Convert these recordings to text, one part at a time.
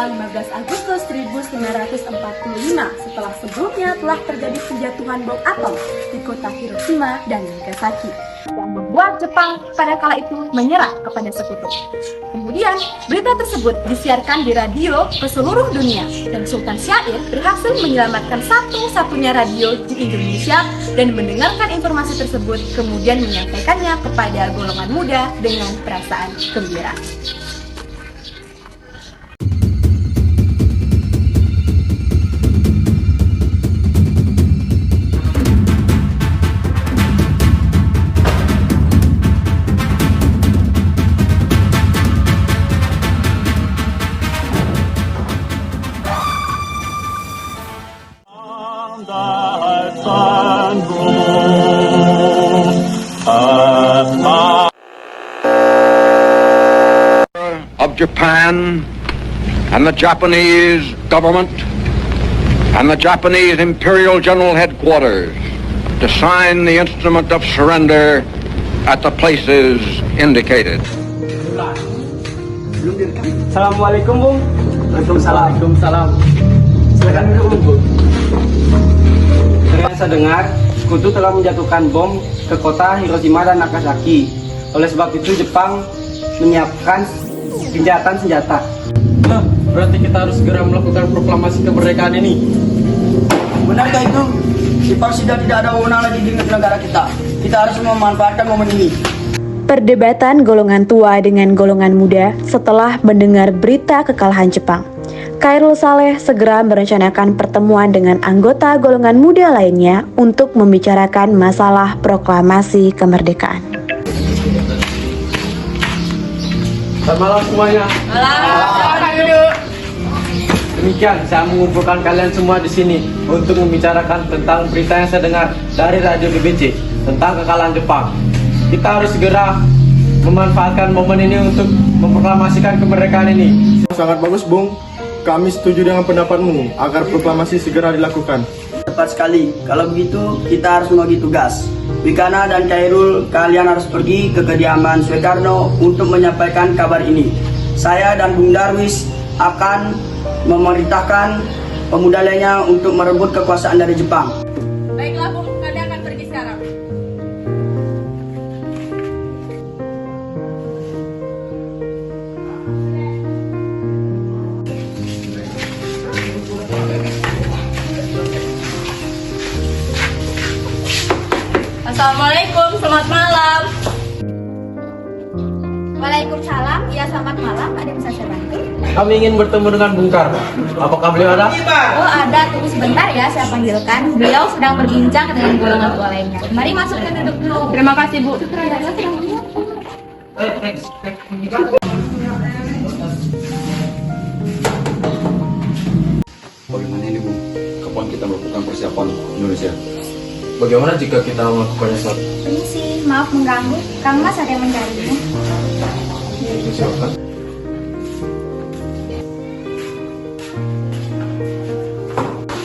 tanggal 15 Agustus 1945 setelah sebelumnya telah terjadi penjatuhan bom atom di kota Hiroshima dan Nagasaki yang membuat Jepang pada kala itu menyerah kepada sekutu. Kemudian, berita tersebut disiarkan di radio ke seluruh dunia dan Sultan Syair berhasil menyelamatkan satu-satunya radio di Indonesia dan mendengarkan informasi tersebut kemudian menyampaikannya kepada golongan muda dengan perasaan gembira. Of Japan and the Japanese government and the Japanese Imperial General Headquarters to sign the instrument of surrender at the places indicated. Assalamualaikum, Bung. Waalaikumsalam. Waalaikumsalam. Silakan duduk, Bung. Yang saya dengar, Sekutu telah menjatuhkan bom ke kota Hiroshima dan Nagasaki. Oleh sebab itu Jepang menyiapkan gencatan senjata. Nah, berarti kita harus segera melakukan proklamasi kemerdekaan ini. Benarkah itu? Jepang sudah tidak ada wewenang lagi di negara kita. Kita harus memanfaatkan momen ini. Perdebatan golongan tua dengan golongan muda setelah mendengar berita kekalahan Jepang. Khairul Saleh segera merencanakan pertemuan dengan anggota golongan muda lainnya untuk membicarakan masalah proklamasi kemerdekaan. Selamat malam semuanya. Demikian, saya mengumpulkan kalian semua di sini untuk membicarakan tentang berita yang saya dengar dari radio BBC tentang kekalahan Jepang. Kita harus segera memanfaatkan momen ini untuk memproklamasikan kemerdekaan ini. Sangat bagus, Bung. Kami setuju dengan pendapatmu agar proklamasi segera dilakukan. Tepat sekali. Kalau begitu, kita harus membagi tugas. Wikana dan Khairul, kalian harus pergi ke kediaman Soekarno untuk menyampaikan kabar ini. Saya dan Bung Darwis akan memerintahkan pemuda lainnya untuk merebut kekuasaan dari Jepang. Baiklah, Bung, kami akan pergi sekarang. Assalamualaikum, selamat malam. Waalaikumsalam, ya selamat malam. Ada yang bisa saya bantu? Kami ingin bertemu dengan Bung Karno. Apakah beliau ada? Oh ada, tunggu sebentar ya, saya panggilkan. Beliau sedang berbincang dengan golongan tua lainnya. Mari masuk dan duduk dulu. Terima kasih, Bu. Bagaimana ini, Bung? Kapan kita melakukan persiapan Indonesia? Bagaimana jika kita melakukannya saat Permisi, maaf mengganggu. Kang Mas ada yang mencarinya. silakan?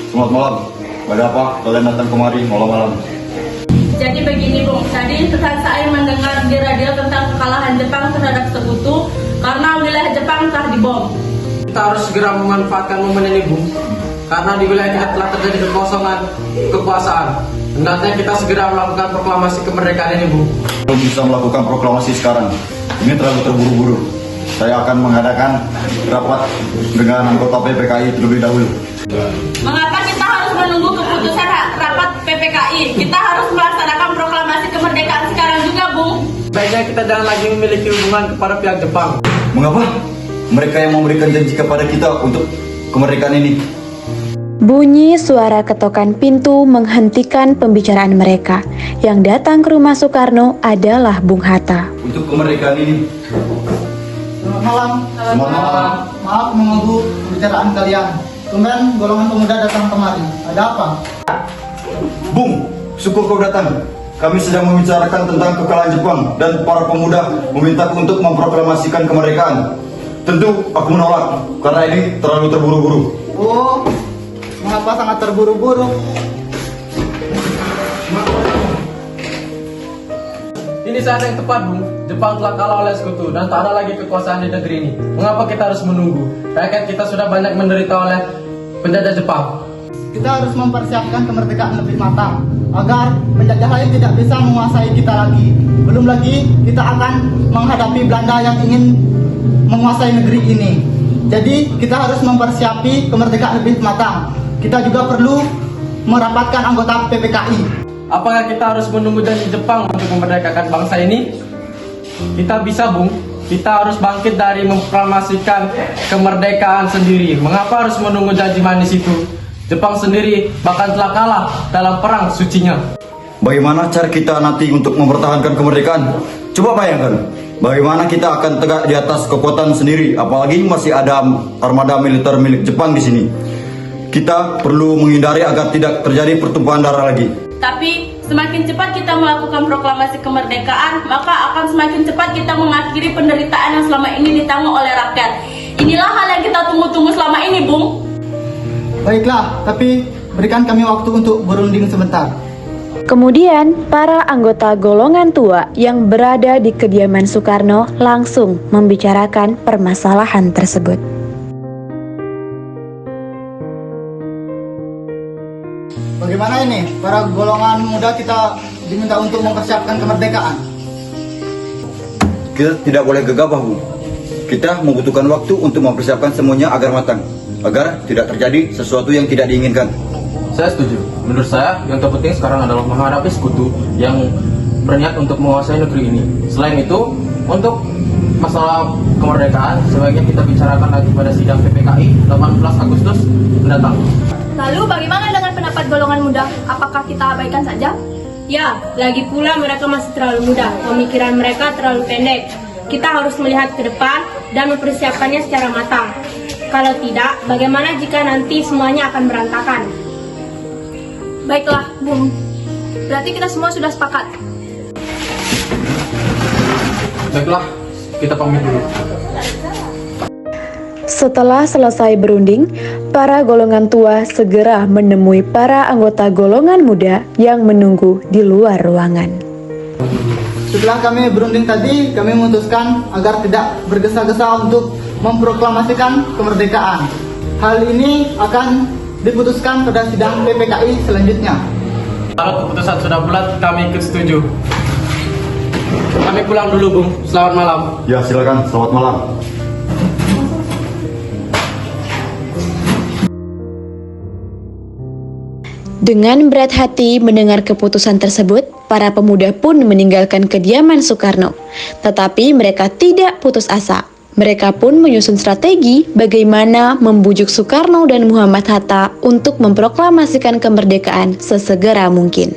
Selamat malam. Ada apa kalian datang kemari malam-malam? Jadi begini, Bung. Tadi saya mendengar di radio tentang kekalahan Jepang terhadap sekutu karena wilayah Jepang telah dibom. Kita harus segera memanfaatkan momen ini, Bung. Karena di wilayah kita telah terjadi kekosongan kekuasaan. Hendaknya kita segera melakukan proklamasi kemerdekaan ini, Bung. Belum bisa melakukan proklamasi sekarang. Ini terlalu terburu-buru. Saya akan mengadakan rapat dengan anggota PPKI terlebih dahulu. Mengapa kita harus menunggu keputusan rapat PPKI? Kita harus melaksanakan proklamasi kemerdekaan sekarang juga, Bung. Baiknya kita jangan lagi memiliki hubungan kepada pihak Jepang. Mengapa? Mereka yang memberikan janji kepada kita untuk kemerdekaan ini. Bunyi suara ketokan pintu menghentikan pembicaraan mereka. Yang datang ke rumah Soekarno adalah Bung Hatta. Untuk kemerdekaan ini. Selamat malam. Selamat malam. Maaf mengganggu pembicaraan kalian. Tumben golongan pemuda datang kemari. Ada apa? Bung, syukur kau datang. Kami sedang membicarakan tentang kekalahan Jepang dan para pemuda memintaku untuk memproklamasikan kemerdekaan. Tentu aku menolak karena ini terlalu terburu-buru. Oh, mengapa sangat terburu-buru? Ini saat yang tepat, Bung. Jepang telah kalah oleh sekutu dan tak ada lagi kekuasaan di negeri ini. Mengapa kita harus menunggu? Rakyat kita sudah banyak menderita oleh penjajah Jepang. Kita harus mempersiapkan kemerdekaan lebih matang agar penjajah lain tidak bisa menguasai kita lagi. Belum lagi kita akan menghadapi Belanda yang ingin menguasai negeri ini. Jadi kita harus mempersiapi kemerdekaan lebih matang. Kita juga perlu merapatkan anggota PPKI. Apakah kita harus menunggu janji Jepang untuk memerdekakan bangsa ini? Kita bisa, Bung. Kita harus bangkit dari memproklamasikan kemerdekaan sendiri. Mengapa harus menunggu janji manis itu? Jepang sendiri bahkan telah kalah dalam perang sucinya. Bagaimana cara kita nanti untuk mempertahankan kemerdekaan? Coba bayangkan, bagaimana kita akan tegak di atas kekuatan sendiri, apalagi masih ada armada militer milik Jepang di sini. Kita perlu menghindari agar tidak terjadi pertumpahan darah lagi. Tapi semakin cepat kita melakukan proklamasi kemerdekaan, maka akan semakin cepat kita mengakhiri penderitaan yang selama ini ditanggung oleh rakyat. Inilah hal yang kita tunggu-tunggu selama ini, Bung. Baiklah, tapi berikan kami waktu untuk berunding sebentar. Kemudian, para anggota golongan tua yang berada di kediaman Soekarno langsung membicarakan permasalahan tersebut. Bagaimana ini? Para golongan muda kita diminta untuk mempersiapkan kemerdekaan. Kita tidak boleh gegabah, Bu. Kita membutuhkan waktu untuk mempersiapkan semuanya agar matang, agar tidak terjadi sesuatu yang tidak diinginkan. Saya setuju. Menurut saya, yang terpenting sekarang adalah menghadapi sekutu yang berniat untuk menguasai negeri ini. Selain itu, untuk masalah kemerdekaan, sebaiknya kita bicarakan lagi pada sidang PPKI 18 Agustus mendatang. Lalu bagaimana dengan pendapat golongan muda? Apakah kita abaikan saja? Ya, lagi pula mereka masih terlalu muda. Pemikiran mereka terlalu pendek. Kita harus melihat ke depan dan mempersiapkannya secara matang. Kalau tidak, bagaimana jika nanti semuanya akan berantakan? Baiklah, Bung. Berarti kita semua sudah sepakat. Baiklah, kita pamit dulu. Setelah selesai berunding, para golongan tua segera menemui para anggota golongan muda yang menunggu di luar ruangan. Setelah kami berunding tadi, kami memutuskan agar tidak bergesa-gesa untuk memproklamasikan kemerdekaan. Hal ini akan diputuskan pada sidang PPKI selanjutnya. Kalau keputusan sudah bulat, kami ikut setuju. Kami pulang dulu, Bung. Selamat malam. Ya, silakan. Selamat malam. Dengan berat hati mendengar keputusan tersebut, para pemuda pun meninggalkan kediaman Soekarno. Tetapi mereka tidak putus asa. Mereka pun menyusun strategi bagaimana membujuk Soekarno dan Muhammad Hatta untuk memproklamasikan kemerdekaan sesegera mungkin.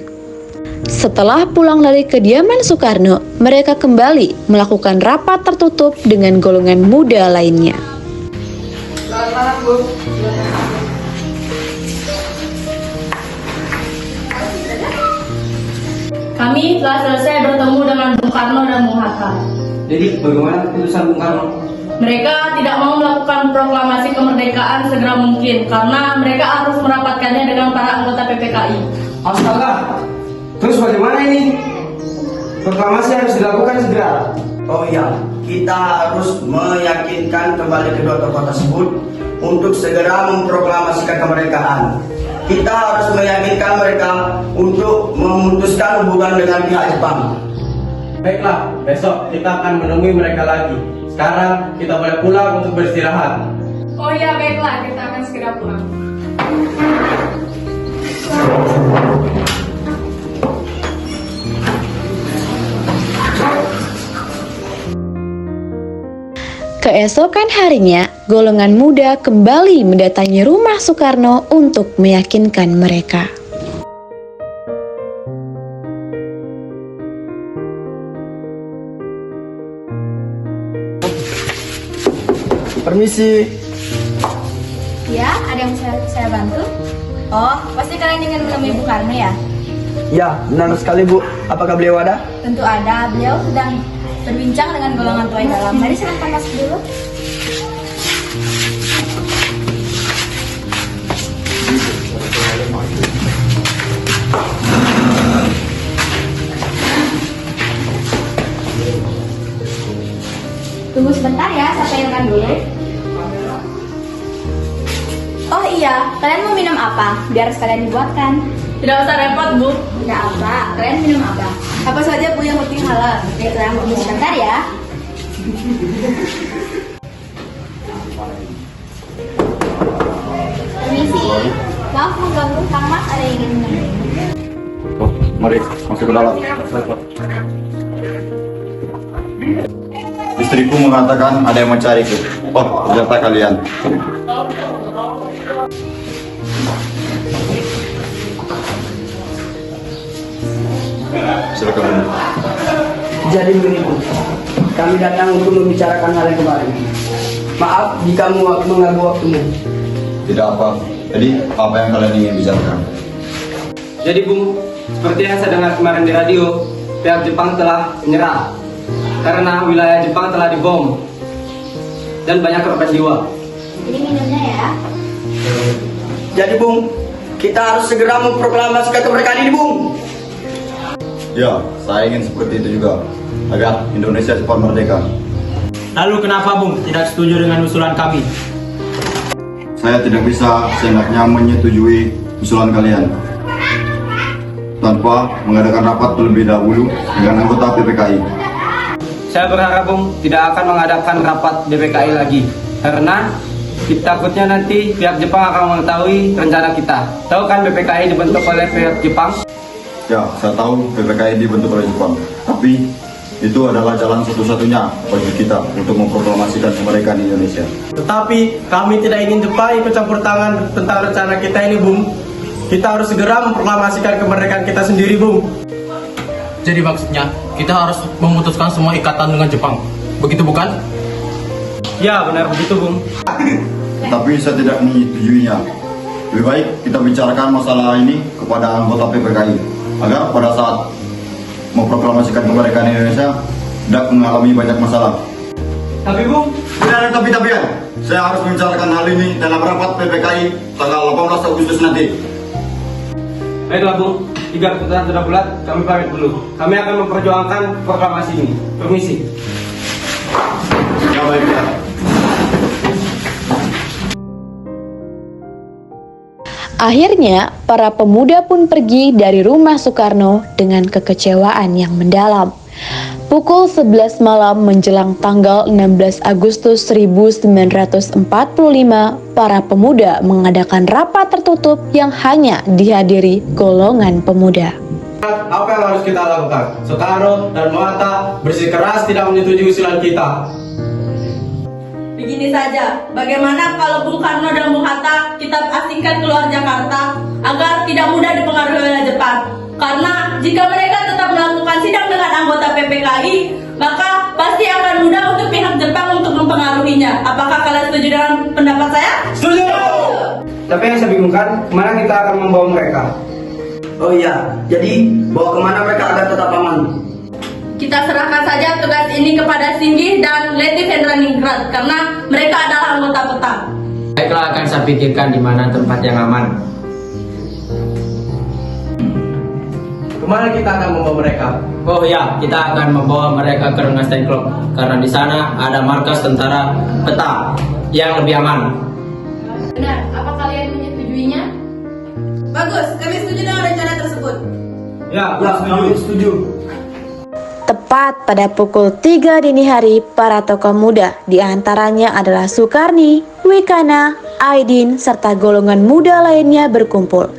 Setelah pulang dari kediaman Soekarno, mereka kembali melakukan rapat tertutup dengan golongan muda lainnya. Selamat malam, Bu. Kami telah selesai bertemu dengan Bung Karno dan Bung Hatta. Jadi bagaimana keputusan Bung Karno? Mereka tidak mau melakukan proklamasi kemerdekaan segera mungkin karena mereka harus merapatkannya dengan para anggota PPKI. Astaga, terus bagaimana ini? Proklamasi harus dilakukan segera. Oh iya, kita harus meyakinkan kembali kedua tokoh tersebut untuk segera memproklamasikan kemerdekaan. Kita harus meyakinkan mereka untuk memutuskan hubungan dengan pihak Jepang. Baiklah, besok kita akan menemui mereka lagi. Sekarang kita boleh pulang untuk beristirahat. Oh iya, baiklah, kita akan segera pulang. Keesokan harinya, golongan muda kembali mendatangi rumah Soekarno untuk meyakinkan mereka. Permisi. Ya, ada yang bisa saya bantu? Oh, pasti kalian ingin menemui Bung Karno ya? Ya, benar sekali, Bu. Apakah beliau ada? Tentu ada, beliau sedang berbincang dengan golongan tua yang dalam. Mari silahkan masuk dulu. Tunggu sebentar ya, saya panggilkan dulu. Oh iya, kalian mau minum apa? Biar sekalian dibuatkan. Tidak usah repot, Bu. Tidak apa, kalian minum apa? Apa saja Bu yang penting halal. Baiklah, tunggu sebentar ya. Permisi, maaf mengganggu, Kang Mas ada yang ingin menanya. Oh, mari masuk ke dalam. Istriku mengatakan ada yang mencariku. Oh, ternyata kalian. Silakan. Jadi begini, kami datang untuk membicarakan hal yang kemarin. Maaf jika mengganggu waktumu. Tidak apa. Jadi, apa yang kalian ingin bicarakan? Jadi Bung, seperti yang saya dengar kemarin di radio, pihak Jepang telah menyerah karena wilayah Jepang telah dibom dan banyak korban jiwa. Ini minumnya ya. Jadi Bung, kita harus segera memproklamasikan kemerdekaan ini Bung. Ya, saya ingin seperti itu juga. Agar Indonesia cepat merdeka. Lalu kenapa Bung tidak setuju dengan usulan kami? Saya tidak bisa seenaknya menyetujui usulan kalian tanpa mengadakan rapat terlebih dahulu dengan anggota PPKI. Saya berharap Bung tidak akan mengadakan rapat DPKI lagi karena takutnya nanti pihak Jepang akan mengetahui rencana kita. Tahu kan BPKI dibentuk oleh pihak Jepang? Ya, saya tahu PPKI dibentuk oleh Jepang, tapi itu adalah jalan satu-satunya bagi kita untuk memproklamasikan kemerdekaan Indonesia. Tetapi kami tidak ingin Jepang ikut campur tangan tentang rencana kita ini, Bung. Kita harus segera memproklamasikan kemerdekaan kita sendiri, Bung. Jadi maksudnya, kita harus memutuskan semua ikatan dengan Jepang. Begitu bukan? Ya, benar begitu Bung. Tapi saya tidak menyetujuinya. Lebih baik kita bicarakan masalah ini kepada anggota PPKI agar pada saat memproklamasikan kemerdekaan Indonesia tidak mengalami banyak masalah. Tapi Bung, Tidak ada tapi-tapian. Saya harus membicarakan hal ini dalam rapat PPKI tanggal 18 Agustus nanti. baiklah Bung, jika keputusan sudah bulat, kami pamit dulu. Kami akan memperjuangkan proklamasi ini. Permisi. Ya baiklah. Akhirnya, para pemuda pun pergi dari rumah Soekarno dengan kekecewaan yang mendalam. Pukul 11 malam menjelang tanggal 16 Agustus 1945, para pemuda mengadakan rapat tertutup yang hanya dihadiri golongan pemuda. Apa yang harus kita lakukan? Soekarno dan Hatta bersikeras tidak menyetujui usulan kita. Begini saja, bagaimana kalau Bung Karno dan Bung Hatta kita asingkan keluar Jakarta agar tidak mudah dipengaruhi oleh Jepang? Karena jika mereka tetap melakukan sidang dengan anggota PPKI, maka pasti akan mudah untuk pihak Jepang untuk mempengaruhinya. Apakah kalian setuju dengan pendapat saya? Setuju! Tapi yang saya bingungkan, kemana kita akan membawa mereka? Oh iya, jadi bawa kemana mereka agar tetap aman? Kita serahkan saja tugas ini kepada Singgih dan Letty Hendraningrat karena mereka adalah anggota PETA. Baiklah, akan saya pikirkan di mana tempat yang aman. Kemana kita akan membawa mereka? Oh ya, kita akan membawa mereka ke Rengas Dengklok karena di sana ada markas tentara PETA yang lebih aman. Benar, apa kalian menyetujuinya? Bagus, kami setuju dengan rencana tersebut. Ya, Kami setuju. Tepat pada pukul 3 dini hari, para tokoh muda, diantaranya adalah Sukarni, Wikana, Aidin, serta golongan muda lainnya berkumpul.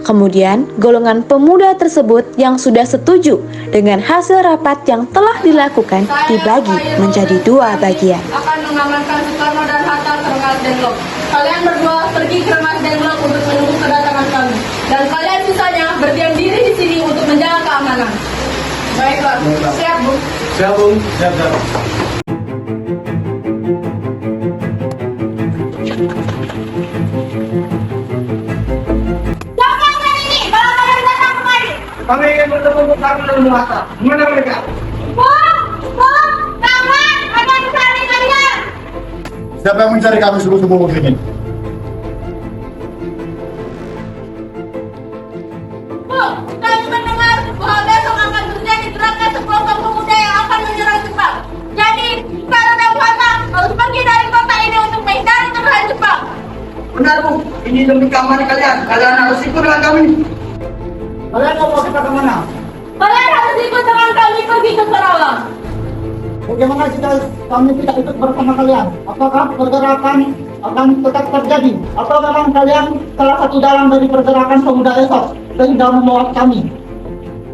Kemudian, golongan pemuda tersebut yang sudah setuju dengan hasil rapat yang telah dilakukan dibagi menjadi dua bagian. Akan mengamankan Soekarno dan Hatta ke Rengas Dengklok. Kalian berdua pergi ke Rengas Dengklok untuk menunggu kedatangan kami. Dan kalian sisanya berdiam diri di sini untuk menjaga keamanan. Baiklah, siap Bu. Siap, Bung. Siap. Siapa kalian ini? Kalau kalian datang kemari? kami ingin bertemu Bung Karno dan Bung Hatta. Di mana mereka? Kawan, ada yang mencari kalian. Siapa yang mencari kami subuh-subuh begini? Bu, kami mendengar bahwa besok akan terjadi gerakan sekelompok pemuda yang akan menyerang Jepang. Jadi, kalau dan Ini demi keamanan kalian. Kalian harus ikut dengan kami. Kalian mau kita kemana? Kalian harus ikut dengan kami pergi ke Karawang. Bagaimana jika kami tidak ikut bersama kalian? Apakah pergerakan akan tetap terjadi? Atau memang kalian salah satu dalam dari pergerakan pemuda esok sehingga membawa kami?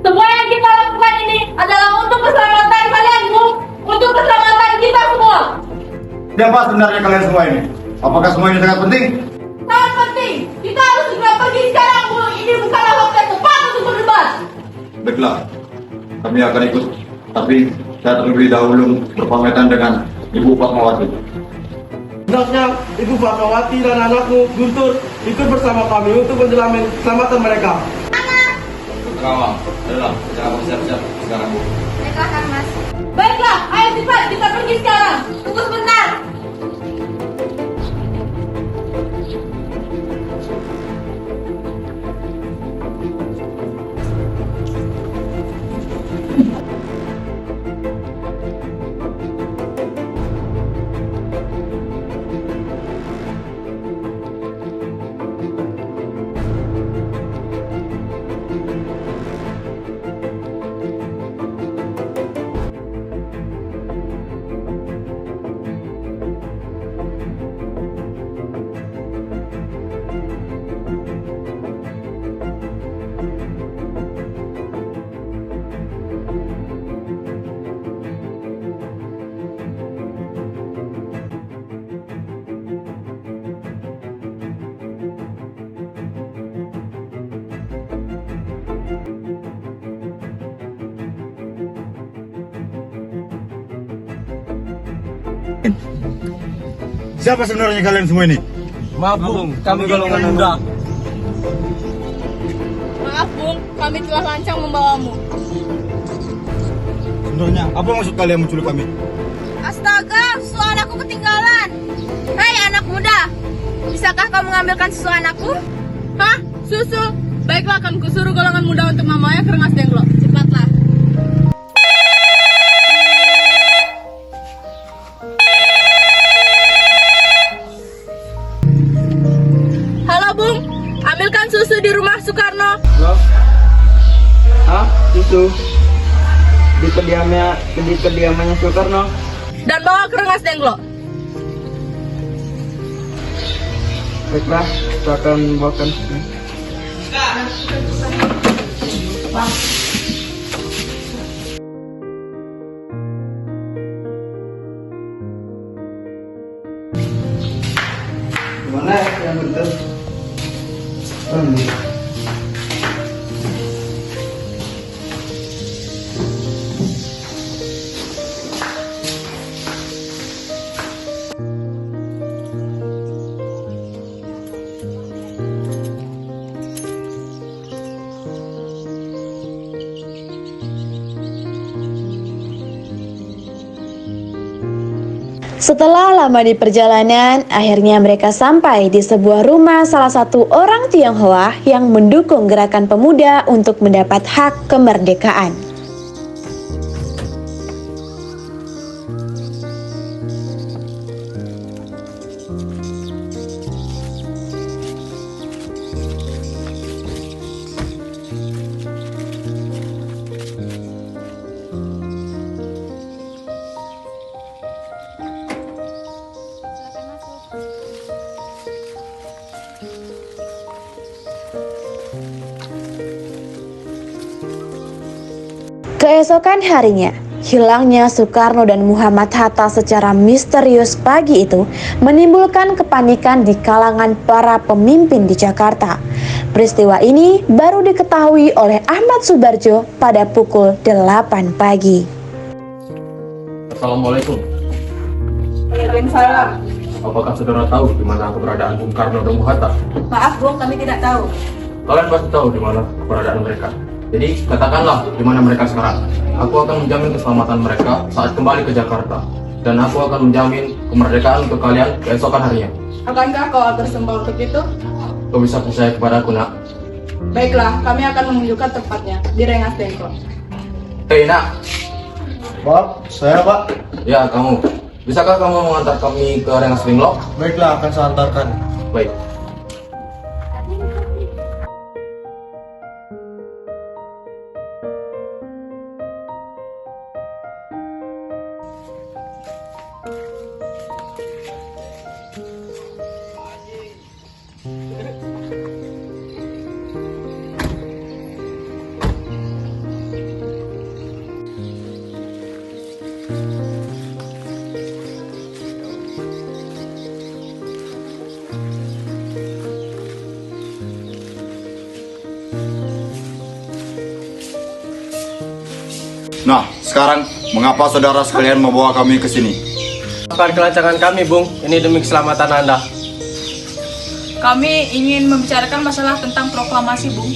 Semua yang kita lakukan ini adalah untuk keselamatan kalian, Bu. Untuk keselamatan kita semua. Siapa sebenarnya kalian semua ini? Apakah semua ini sangat penting? Sangat penting. Kita harus segera pergi sekarang, Bu. Ini bukanlah waktu yang tepat untuk berdebat. Baiklah, kami akan ikut. Tapi saya terlebih dahulu berpamitan dengan Ibu Fatmawati. Hendaknya Ibu Fatmawati dan anakmu Guntur ikut bersama kami untuk menjamin keselamatan mereka. Kawan, adalah kita bersiap-siap sekarang, Bu. Baiklah, Kang Mas. Baiklah, ayo cepat kita pergi sekarang. Tunggu sebentar. Siapa sebenarnya kalian semua ini? Maaf, Bung, kami golongan muda. Maaf, Bung, kami telah lancang membawamu. Sebenarnya apa maksud kalian menculik kami? Astaga, susu anakku ketinggalan. Hei anak muda, bisakah kau mengambilkan susu anakku? Hah? Susu? Baiklah, akan kusuruh golongan muda untuk mamanya ke Rengas Dengklok. Cepatlah. Halo, Bung. Ambilkan susu di rumah Soekarno. Loh? Hah? Susu? Di kediamannya Soekarno? Dan bawa ke Rengas Dengklok. Baiklah, kita akan membawakan susu. Gimana ya yang betul? Setelah lama di perjalanan, akhirnya mereka sampai di sebuah rumah salah satu orang Tionghoa yang mendukung gerakan pemuda untuk mendapat hak kemerdekaan. Keesokan harinya, hilangnya Soekarno dan Muhammad Hatta secara misterius pagi itu menimbulkan kepanikan di kalangan para pemimpin di Jakarta. Peristiwa ini baru diketahui oleh Ahmad Subarjo pada pukul 8 pagi. Assalamualaikum. Waalaikumsalam. Apakah saudara tahu di mana keberadaan Bung Karno dan Bung Hatta? Maaf, Bung, kami tidak tahu. Kalian pasti tahu di mana keberadaan mereka. Jadi katakanlah di mana mereka sekarang. Aku akan menjamin keselamatan mereka saat kembali ke Jakarta. Dan aku akan menjamin kemerdekaan untuk kalian keesokan harinya. Akankah kau bersumpah untuk itu? Kau bisa percaya kepadaku, nak? Baiklah, kami akan menunjukkan tempatnya di Rengas Dengklok. Hei, nak. Pak, saya Pak. Ya, kamu. Bisakah kamu mengantar kami ke Rengas Dengklok? Baiklah, akan saya antarkan. Baik. Nah, sekarang mengapa saudara sekalian membawa kami ke sini? Maafkan kelancangan kami, Bung. Ini demi keselamatan Anda. Kami ingin membicarakan masalah tentang proklamasi, Bung.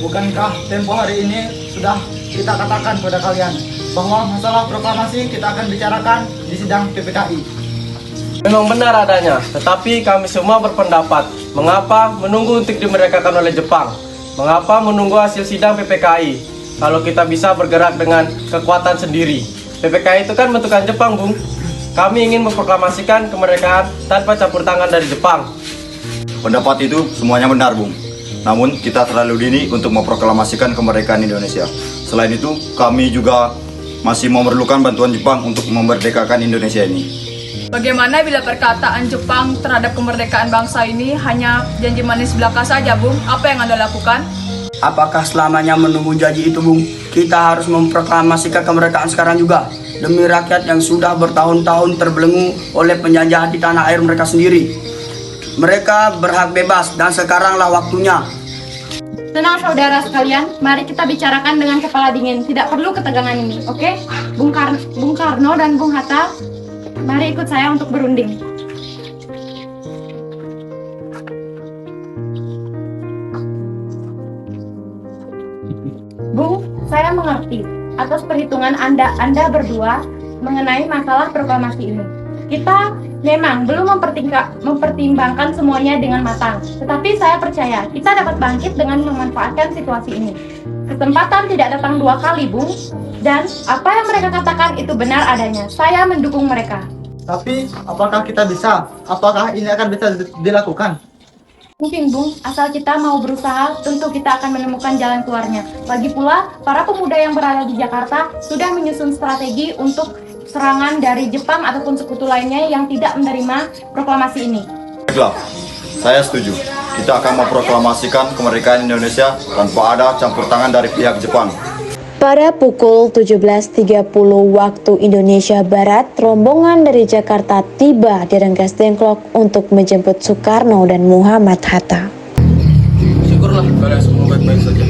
Bukankah tempo hari ini sudah kita katakan pada kalian bahwa masalah proklamasi kita akan bicarakan di sidang PPKI? Memang benar adanya, tetapi kami semua berpendapat, mengapa menunggu untuk dimerdekakan oleh Jepang? Mengapa menunggu hasil sidang PPKI? Kalau kita bisa bergerak dengan kekuatan sendiri. PPKI itu kan bentukan Jepang, Bung. Kami ingin memproklamasikan kemerdekaan tanpa campur tangan dari Jepang. Pendapat itu semuanya benar, Bung. Namun kita terlalu dini untuk memproklamasikan kemerdekaan Indonesia. Selain itu, kami juga masih memerlukan bantuan Jepang untuk memerdekakan Indonesia ini. Bagaimana bila perkataan Jepang terhadap kemerdekaan bangsa ini hanya janji manis belaka saja, Bung? Apa yang Anda lakukan? Apakah selamanya menunggu janji itu, Bung? Kita harus memproklamasikan kemerdekaan sekarang juga. Demi rakyat yang sudah bertahun-tahun terbelenggu oleh penjajahan di tanah air mereka sendiri. Mereka berhak bebas dan sekaranglah waktunya. Tenang saudara sekalian, mari kita bicarakan dengan kepala dingin. Tidak perlu ketegangan ini, oke? Bung Karno dan Bung Hatta, mari ikut saya untuk berunding. Bung, saya mengerti atas perhitungan Anda berdua mengenai masalah proklamasi ini. Kita memang belum mempertimbangkan semuanya dengan matang, tetapi saya percaya kita dapat bangkit dengan memanfaatkan situasi ini. Kesempatan tidak datang dua kali, Bung, dan apa yang mereka katakan itu benar adanya. Saya mendukung mereka. Tapi apakah kita bisa? Apakah ini akan bisa dilakukan? Mungkin, Bung, asal kita mau berusaha, tentu kita akan menemukan jalan keluarnya. Lagi pula, para pemuda yang berada di Jakarta sudah menyusun strategi untuk serangan dari Jepang ataupun sekutu lainnya yang tidak menerima proklamasi ini. Baiklah, saya setuju. Kita akan memproklamasikan kemerdekaan Indonesia tanpa ada campur tangan dari pihak Jepang. Pada pukul 17.30 waktu Indonesia Barat, rombongan dari Jakarta tiba di Rengas Dengklok untuk menjemput Soekarno dan Muhammad Hatta. Syukurlah kalian semua baik-baik saja.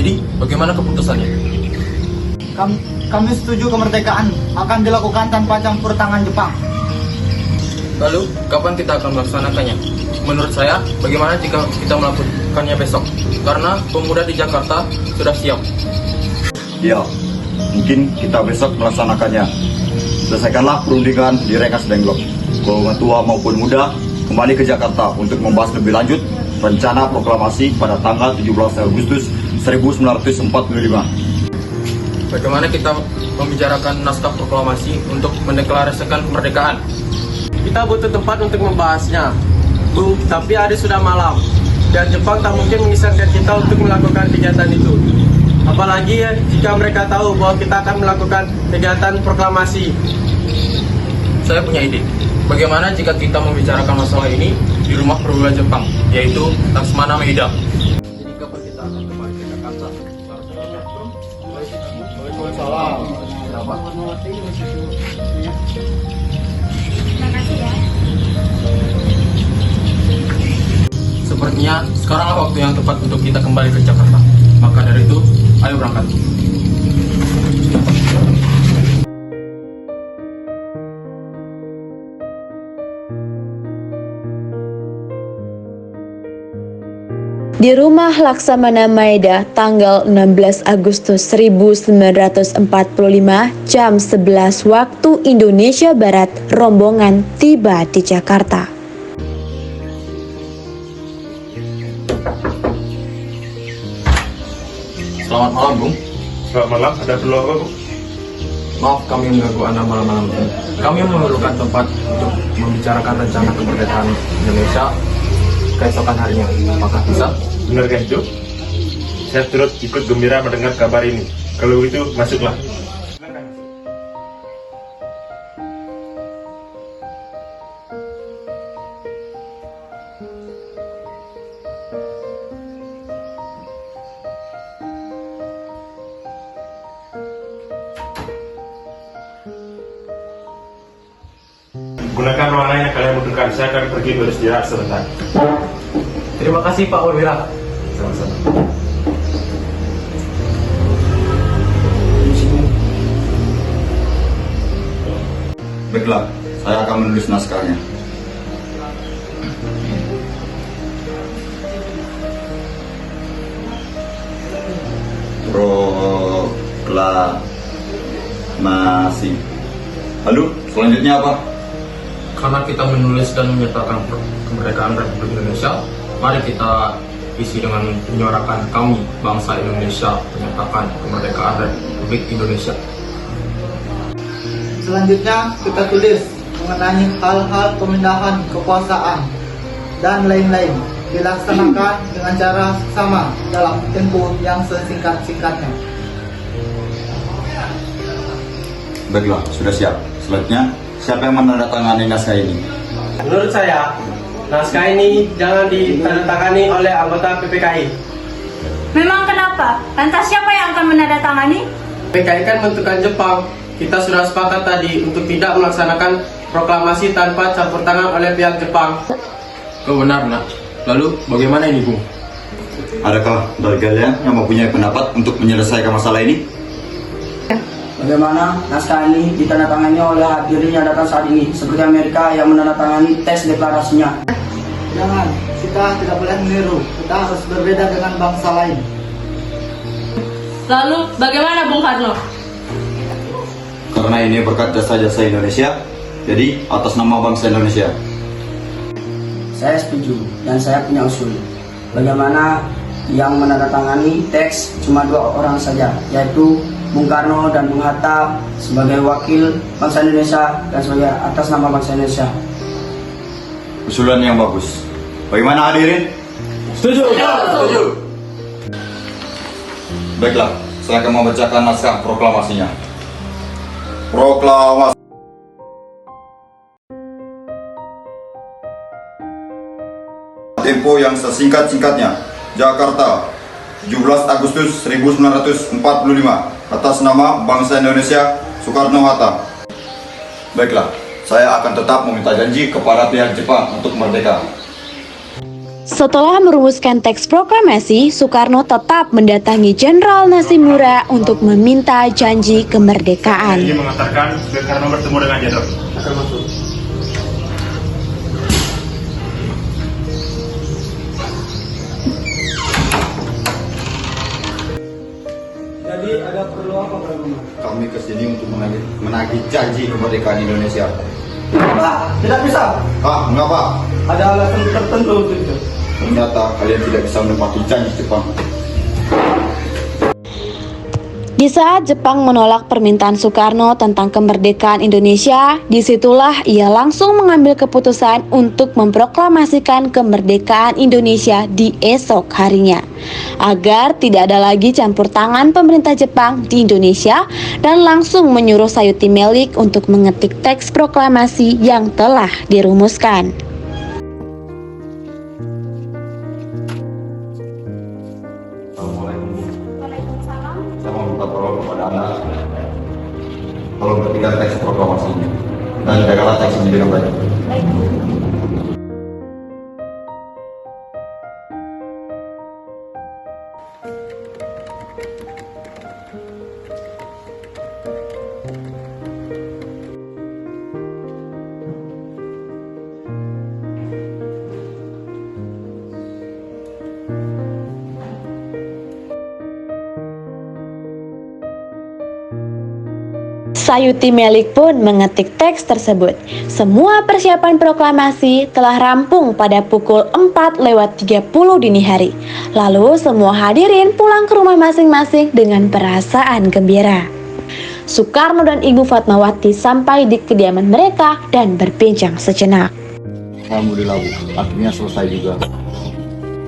Jadi, bagaimana keputusannya? Kami setuju kemerdekaan akan dilakukan tanpa campur tangan Jepang. Lalu, kapan kita akan melaksanakannya? Menurut saya, bagaimana jika kita melakukannya besok? Karena pemuda di Jakarta sudah siap. Ya, mungkin kita besok melaksanakannya. Selesaikanlah perundingan di Rengas Dengklok. Golongan tua maupun muda kembali ke Jakarta untuk membahas lebih lanjut rencana proklamasi pada tanggal 17 Agustus 1945. Bagaimana kita membicarakan naskah proklamasi untuk mendeklarasikan kemerdekaan? Kita butuh tempat untuk membahasnya, Bung, tapi hari sudah malam dan Jepang tak mungkin mengizinkan kita untuk melakukan kegiatan itu. Apalagi ya, jika mereka tahu bahwa kita akan melakukan kegiatan proklamasi. Saya punya ide. Bagaimana jika kita membicarakan masalah ini di rumah perwira Jepang, yaitu Laksmana Maeda? Jadi kapan kita akan kembali ke Jakarta? Waalaikumsalam. Terima kasih ya. Sepertinya sekaranglah waktu yang tepat untuk kita kembali ke Jakarta. Maka dari itu, ayo berangkat. Di rumah Laksamana Maeda, tanggal 16 Agustus 1945, jam 11 waktu Indonesia Barat, rombongan tiba di Jakarta. Selamat malam, Bung. Selamat malam, ada perlu apa, Bu? Maaf kami mengganggu Anda malam-malam ini. Kami memerlukan tempat untuk membicarakan rencana kemerdekaan Indonesia keesokan harinya. Apakah bisa? Benarkah itu? Saya turut ikut gembira mendengar kabar ini. Kalau itu, masuklah. Gunakan ruangan yang kalian butuhkan. Saya akan pergi beristirahat sebentar. Terima kasih Pak Perwira. Sama-sama. Baiklah, saya akan menulis naskahnya. Proklamasi. Lalu, selanjutnya apa? Karena kita menulis dan menyatakan kemerdekaan Republik Indonesia, mari kita isi dengan menyuarakan kami, bangsa Indonesia, menyatakan kemerdekaan Republik Indonesia. Selanjutnya kita tulis mengenai hal-hal pemindahan kekuasaan dan lain-lain dilaksanakan dengan cara sama dalam tempo yang sesingkat-singkatnya. Baiklah, sudah siap. Selanjutnya, siapa yang menandatangani naskah ini? Menurut saya, naskah ini jangan ditandatangani oleh anggota PPKI. Memang kenapa? Lantas siapa yang akan menandatangani? PPKI kan bentukan Jepang. Kita sudah sepakat tadi untuk tidak melaksanakan proklamasi tanpa campur tangan oleh pihak Jepang. Oh benar, nak. Lalu bagaimana ini, Bung? Adakah dari kalian yang mempunyai pendapat untuk menyelesaikan masalah ini? Bagaimana naskah ini ditandatangani oleh hadirin yang datang saat ini, seperti Amerika yang menandatangani teks deklarasinya. Jangan, kita tidak boleh meniru. Kita harus berbeda dengan bangsa lain. Lalu bagaimana Bung Karno? Karena ini berkat jasa-jasa Indonesia, jadi atas nama bangsa Indonesia. Saya setuju dan saya punya usul. Bagaimana yang menandatangani teks cuma 2 orang saja, yaitu Bung Karno dan Bung Hatta sebagai wakil bangsa Indonesia dan sebagai atas nama bangsa Indonesia. Usulan yang bagus. Bagaimana hadirin? Setuju. Setuju. Baiklah, saya akan membacakan naskah proklamasinya. Proklamasi. Tempo yang sesingkat-singkatnya. Jakarta, 17 Agustus 1945. Atas nama bangsa Indonesia, Soekarno-Hatta. Baiklah, saya akan tetap meminta janji kepada pihak Jepang untuk merdeka. Setelah merumuskan teks proklamasi, Soekarno tetap mendatangi Jenderal Nishimura untuk meminta janji kemerdekaan. Ini mengatakan Soekarno bertemu dengan Jenderal. Jadi ada perlu apa, Prabowo? Kami kesini untuk menagih janji kemerdekaan Indonesia. Pak, tidak bisa. Mengapa? Ada alasan tertentu untuk itu. Ternyata kalian tidak bisa menepati janji Jepang. Di saat Jepang menolak permintaan Soekarno tentang kemerdekaan Indonesia, disitulah ia langsung mengambil keputusan untuk memproklamasikan kemerdekaan Indonesia di esok harinya, agar tidak ada lagi campur tangan pemerintah Jepang di Indonesia, dan langsung menyuruh Sayuti Melik untuk mengetik teks proklamasi yang telah dirumuskan. Saya mau minta tolong kepada Anda, tolong ketikkan teks proklamasi ini dan jagalah teks ini dengan baik. Sayuti Melik pun mengetik teks tersebut. Semua persiapan proklamasi telah rampung pada pukul 4:30 dini hari. Lalu semua hadirin pulang ke rumah masing-masing dengan perasaan gembira. Soekarno dan Ibu Fatmawati sampai di kediaman mereka dan berbincang sejenak. Alhamdulillah, Bu. Akhirnya selesai juga.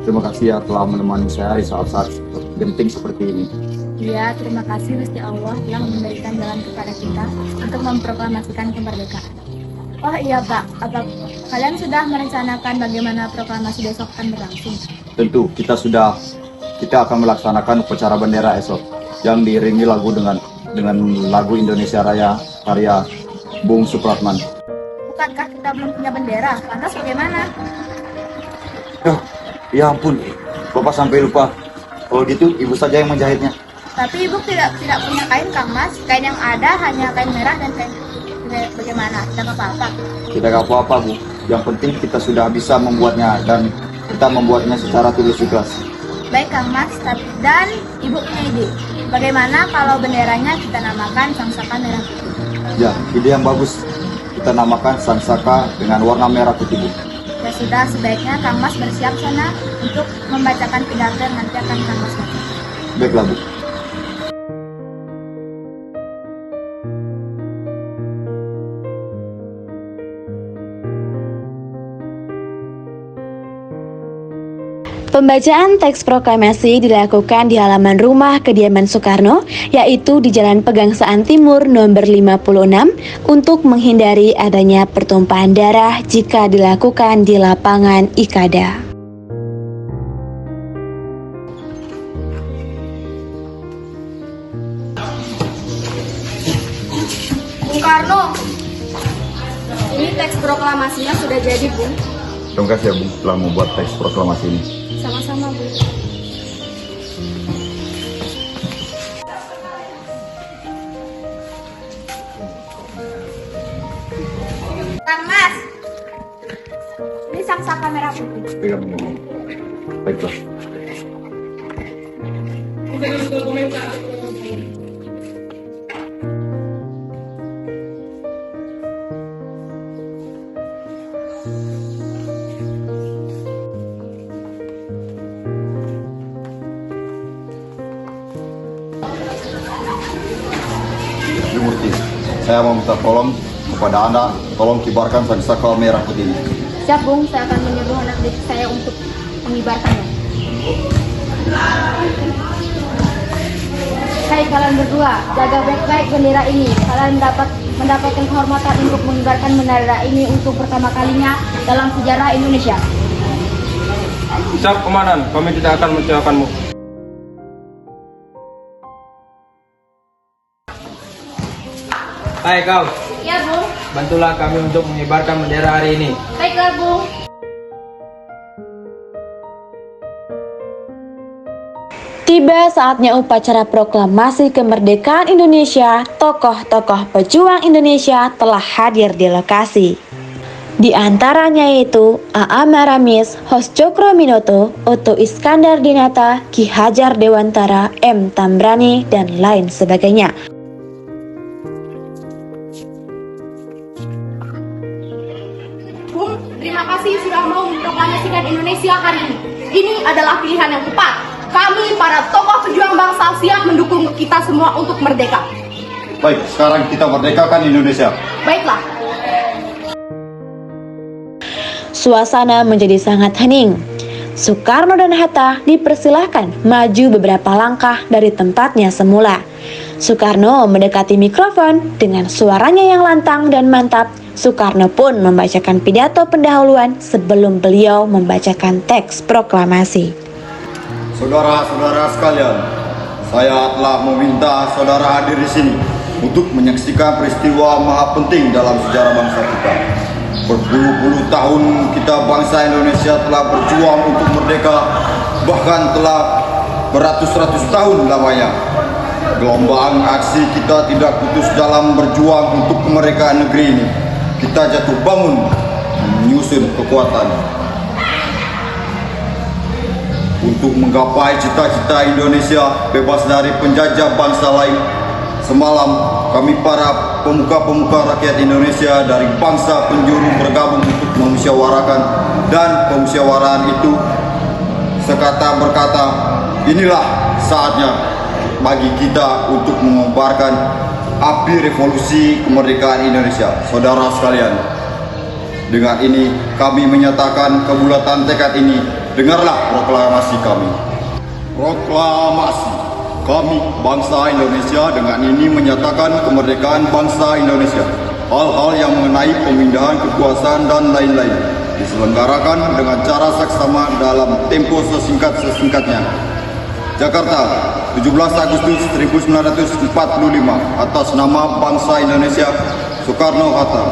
Terima kasih ya telah menemani saya di saat-saat genting seperti ini. Ya, terima kasih Gusti Allah yang memberikan jalan kepada kita untuk memproklamasikan kemerdekaan. Oh iya Pak, apa kalian sudah merencanakan bagaimana proklamasi besok akan berlangsung? Tentu, kita akan melaksanakan upacara bendera esok yang diiringi lagu dengan lagu Indonesia Raya karya Bung Supratman. Bukankah kita belum punya bendera? Lantas bagaimana? Ya ampun, Bapak sampai lupa. Kalau gitu, Ibu saja yang menjahitnya. Tapi Ibu tidak punya kain, Kang Mas. Kain yang ada hanya kain merah dan kain putih. bagaimana? Tidak apa-apa. Tidak apa-apa, Bu. Yang penting kita sudah bisa membuatnya dan kita membuatnya secara tulus ikhlas. Baik Kang Mas, dan Ibu punya ide. Bagaimana kalau benderanya kita namakan Sangsaka Merah Putih? Ya, ide yang bagus. Kita namakan Sangsaka dengan warna merah putih, Bu. Ya sudah, sebaiknya Kang Mas bersiap sana untuk membacakan pidato yang nanti akan Kang Mas baca. Baiklah, Bu. Pembacaan teks proklamasi dilakukan di halaman rumah kediaman Soekarno, yaitu di Jalan Pegangsaan Timur nomor 56, untuk menghindari adanya pertumpahan darah jika dilakukan di lapangan Ikada. Bung Karno, ini teks proklamasinya sudah jadi, Bung. Terima kasih ya, Bung, telah membuat teks proklamasi ini. Sama-sama, Bu. Kang Mas, ini Sangsaka Merah Putih. Pegang ini, Bung. Baiklah. Murti, saya mau minta tolong kepada Anda, tolong kibarkan Sangsaka Merah Putih ini. Siap, Bung. Saya akan menyuruh anak didik saya untuk mengibarkannya. Hai kalian berdua, jaga baik-baik bendera ini. Kalian dapat mendapatkan kehormatan untuk mengibarkan bendera ini untuk pertama kalinya dalam sejarah Indonesia. Siap, Komandan. Kami tidak akan mengecewakanmu. Hai kau, Ya, Bung. bantulah kami untuk mengibarkan bendera hari ini. Baiklah, Bung. Tiba saatnya upacara proklamasi kemerdekaan Indonesia. Tokoh-tokoh pejuang Indonesia telah hadir di lokasi. Di antaranya yaitu A.A. Maramis, Hos Cokro-Minoto, Oto Iskandar Dinata, Ki Hajar Dewantara, M. Tambrani, dan lain sebagainya. Bung, terima kasih sudah mau memproklamasikan Indonesia hari ini. Ini adalah pilihan yang tepat. Kami, para tokoh pejuang bangsa, siap mendukung kita semua untuk merdeka. Baik, sekarang kita merdekakan Indonesia. Baiklah. Suasana menjadi sangat hening. Soekarno dan Hatta dipersilahkan maju beberapa langkah dari tempatnya semula. Soekarno mendekati mikrofon dengan suaranya yang lantang dan mantap. Soekarno pun membacakan pidato pendahuluan sebelum beliau membacakan teks proklamasi. Saudara-saudara sekalian, saya telah meminta saudara hadir di sini untuk menyaksikan peristiwa maha penting dalam sejarah bangsa kita. Berpuluh-puluh tahun kita bangsa Indonesia telah berjuang untuk merdeka, bahkan telah beratus-ratus tahun lamanya. Gelombang aksi kita tidak putus dalam berjuang untuk kemerdekaan negeri ini. Kita jatuh bangun menyusun kekuatan untuk menggapai cita-cita Indonesia bebas dari penjajah bangsa lain. Semalam kami para pemuka-pemuka rakyat Indonesia dari bangsa penjuru bergabung untuk memusyawarahkan, dan pemusyawaraan itu sekata berkata, inilah saatnya bagi kita untuk mengobarkan api revolusi kemerdekaan Indonesia. Saudara sekalian, dengan ini kami menyatakan kebulatan tekad ini. Dengarlah proklamasi kami. Proklamasi kami bangsa Indonesia dengan ini menyatakan kemerdekaan bangsa Indonesia. Hal-hal yang mengenai pemindahan kekuasaan dan lain-lain diselenggarakan dengan cara saksama dalam tempo sesingkat-singkatnya. Jakarta, 17 Agustus 1945, atas nama bangsa Indonesia, Soekarno-Hatta.